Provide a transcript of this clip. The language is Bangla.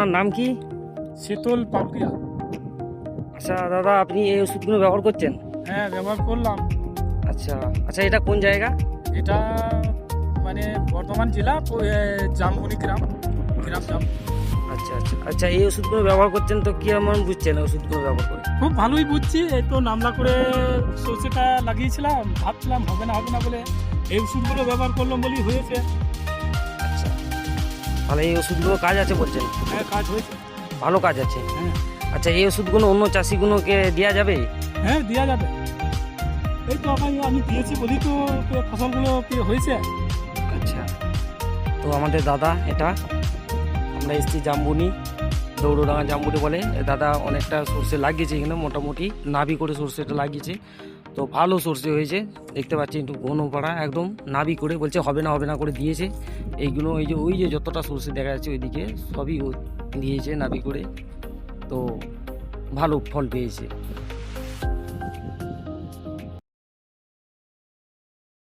আপনার নাম কি? শীতল পাপড়িয়া। আচ্ছা দাদা, আপনি এই ওষুধগুলো ব্যবহার করছেন? হ্যাঁ, ব্যবহার করলাম। আচ্ছা আচ্ছা, এটা কোন জায়গা? এটা মানে বর্ধমান জেলা জামবনি গ্রাম জাম। আচ্ছা আচ্ছা আচ্ছা, এই ওষুধগুলো ব্যবহার করছেন তো কেমন বুঝছেন ওষুধগুলো ব্যবহার করে? খুব ভালোই বুঝছি। এই তো নামলা করে সর্ষেটা লাগিয়েছিলাম, ভাবছিলাম হবে না বলে এই ওষুধগুলো ব্যবহার করলাম বলেই হয়েছে। আচ্ছা, তাহলে এই ওষুধগুলো কাজ আছে বলছেন? হ্যাঁ, কাজ হয়েছে। ভালো কাজ আছে। হ্যাঁ আচ্ছা, এই ওষুধগুলো অন্য চাষিগুলোকে দেওয়া যাবে? হ্যাঁ, দেওয়া যাবে। এই তো আমি দিয়েছি বলি তো ফসলগুলো হয়েছে। আচ্ছা, তো আমাদের দাদা, এটা আমরা এসেছি জামবনি, দৌড়ডাঙ্গা জামবনি বলে। এ দাদা অনেকটা সর্ষে লাগিয়েছে এখানে, মোটামুটি নাবি করে সর্ষেটা লাগিয়েছে। তো ভালো সর্ষে হয়েছে, দেখতে পাচ্ছি একটু ঘন পাড়া, একদম নাবি করে। বলছে হবে না করে দিয়েছে। এইগুলো ওই যে যতটা সর্ষে দেখা যাচ্ছে ওইদিকে সবই ও দিয়েছে নাবি করে। তো ভালো ফল পেয়েছে।